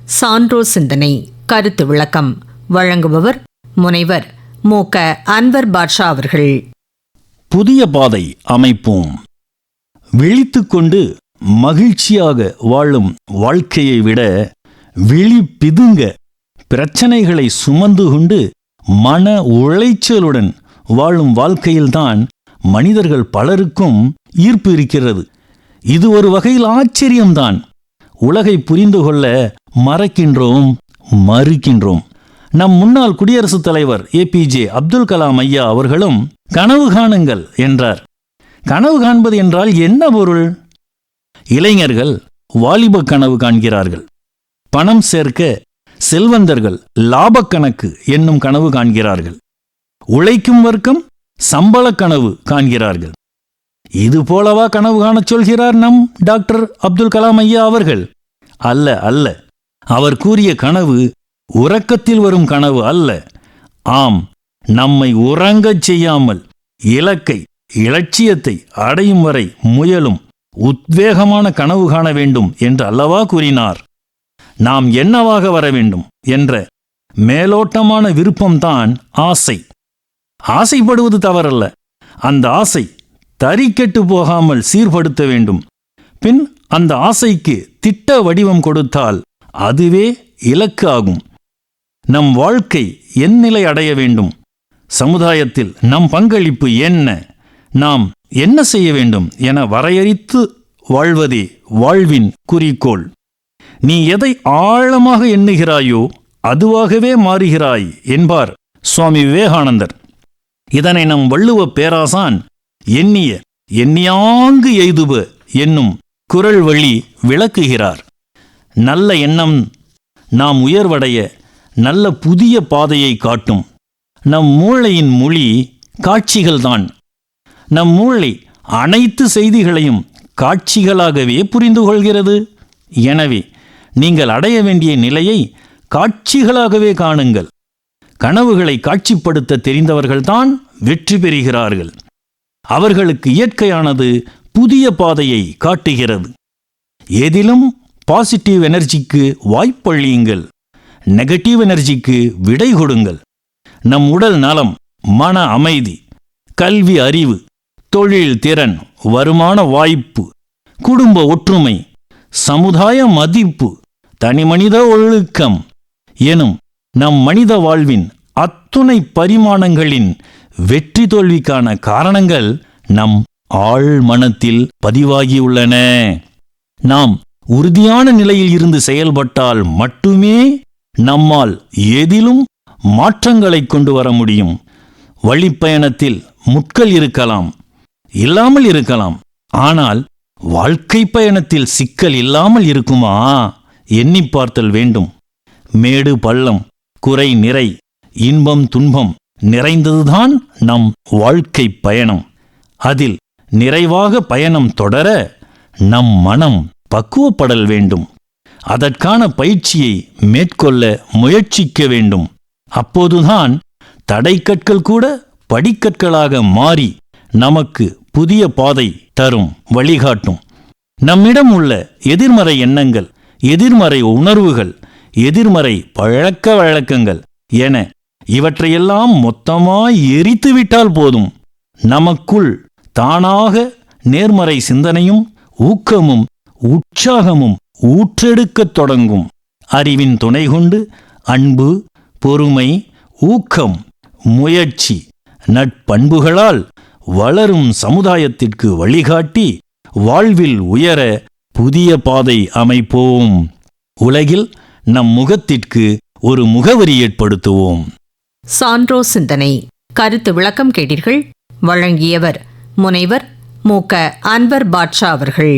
சான்றோர் சிந்தனை கருத்து விளக்கம் வழங்குபவர் முனைவர் மு.க. அன்வர் பாட்ஷா அவர்கள். புதிய பாதை அமைப்போம். விழித்துக்கொண்டு மகிழ்ச்சியாக வாழும் வாழ்க்கையை விட விழி பிதுங்க பிரச்சனைகளை சுமந்து கொண்டு மன உளைச்சலுடன் வாழும் வாழ்க்கையில்தான் மனிதர்கள் பலருக்கும் ஈர்ப்பு இருக்கிறது. இது ஒரு வகையில் ஆச்சரியம்தான். உலகை புரிந்து கொள்ள மறக்கின்றோம், மறுக்கின்றோம். நம் முன்னாள் குடியரசுத் தலைவர் APJ அப்துல் கலாம் ஐயா அவர்களும் கனவு காணுங்கள் என்றார். கனவு காண்பது என்றால் என்ன பொருள்? இளைஞர்கள் வாலிப கனவு காண்கிறார்கள். பணம் சேர்க்க செல்வந்தர்கள் லாபக் கணக்கு என்னும் கனவு காண்கிறார்கள். உழைக்கும் வர்க்கம் சம்பள கனவு காண்கிறார்கள். இது போலவா கனவு காணச் சொல்கிறார் நம் டாக்டர் அப்துல் கலாம் ஐயா அவர்கள்? அல்ல அல்ல. அவர் கூறிய கனவு உறக்கத்தில் வரும் கனவு அல்ல. ஆம், நம்மை உறங்கச் செய்யாமல் இலக்கை, இலட்சியத்தை அடையும் வரை முயலும் உத்வேகமான கனவு காண வேண்டும் என்று அல்லவா கூறினார். நாம் என்னவாக வர வேண்டும் என்ற மேலோட்டமான விருப்பம்தான் ஆசை. ஆசைப்படுவது தவறல்ல. அந்த ஆசை தறிக்கெட்டு போகாமல் சீர்படுத்த வேண்டும். பின் அந்த ஆசைக்கு திட்ட வடிவம் கொடுத்தால் அதுவே இலக்கு ஆகும். நம் வாழ்க்கை என் நிலை அடைய வேண்டும்? சமுதாயத்தில் நம் பங்களிப்பு என்ன? நாம் என்ன செய்ய வேண்டும் என வரையறுத்து வாழ்வதே வாழ்வின் குறிக்கோள். நீ எதை ஆழமாக எண்ணுகிறாயோ அதுவாகவே மாறுகிறாய் என்பார் சுவாமி விவேகானந்தர். இதனை நம் வள்ளுவ பேராசான் எண்ணிய எண்ணியாங்கு எய்துப என்னும் குறள் வழி விளக்குகிறார். நல்ல எண்ணம் நாம் உயர்வடைய நல்ல புதிய பாதையை காட்டும். நம் மூளையின் மொழி காட்சிகள்தான். நம் மூளை அனைத்து செய்திகளையும் காட்சிகளாகவே புரிந்து கொள்கிறது. எனவே நீங்கள் அடைய வேண்டிய நிலையை காட்சிகளாகவே காணுங்கள். கனவுகளை காட்சிப்படுத்த தெரிந்தவர்கள்தான் வெற்றி பெறுகிறார்கள். அவர்களுக்கு இயற்கையானது புதிய பாதையை காட்டுகிறது. எதிலும் பாசிட்டிவ் எனர்ஜிக்கு வாய்ப்பளியுங்கள். நெகட்டிவ் எனர்ஜிக்கு விடை கொடுங்கள். நம் உடல் நலம், மன அமைதி, கல்வி அறிவு, தொழில் திறன், வருமான வாய்ப்பு, குடும்ப ஒற்றுமை, சமுதாய மதிப்பு, தனிமனித ஒழுக்கம் எனும் நம் மனித வாழ்வின் அத்துணை பரிமாணங்களின் வெற்றி தோல்விக்கான காரணங்கள் நம் ஆழ்மனத்தில் பதிவாகியுள்ளன. நாம் உறுதியான நிலையில் இருந்து செயல்பட்டால் மட்டுமே நம்மால் எதிலும் மாற்றங்களை கொண்டு வர முடியும். வழிப்பயணத்தில் முட்கள் இருக்கலாம், இல்லாமல் இருக்கலாம். ஆனால் வாழ்க்கை பயணத்தில் சிக்கல் இல்லாமல் இருக்குமா? எண்ணி பார்த்தல் வேண்டும். மேடு பள்ளம், குறை நிறை, இன்பம் துன்பம் நிறைந்ததுதான் நம் வாழ்க்கை பயணம். அதில் நிறைவாக பயணம் தொடர நம் மனம் பக்குவப்படல் வேண்டும். அதற்கான பயிற்சியை மேற்கொள்ள முயற்சிக்க வேண்டும். அப்போதுதான் தடைக்கற்கள் கூட படிக்கற்களாக மாறி நமக்கு புதிய பாதை தரும், வழிகாட்டும். நம்மிடம் உள்ள எதிர்மறை எண்ணங்கள், எதிர்மறை உணர்வுகள், எதிர்மறை பழக்க வழக்கங்கள் என இவற்றையெல்லாம் மொத்தமாய் எரித்துவிட்டால் போதும். நமக்குள் தானாக நேர்மறை சிந்தனையும் ஊக்கமும் உற்சாகமும் ஊற்றெடுக்கத் தொடங்கும். அறிவின் துணை கொண்டு அன்பு, பொறுமை, ஊக்கம், முயற்சி, நட்பண்புகளால் வளரும் சமுதாயத்திற்கு வழிகாட்டி வாழ்வில் உயர புதிய பாதை அமைப்போம். உலகில் நம் முகத்திற்கு ஒரு முகவரி ஏற்படுத்துவோம். சான்றோர் சிந்தனை கருத்து விளக்கம் கேட்டீர்கள். வழங்கியவர் முனைவர் மு.க. அன்வர் பாட்ஷா அவர்கள்.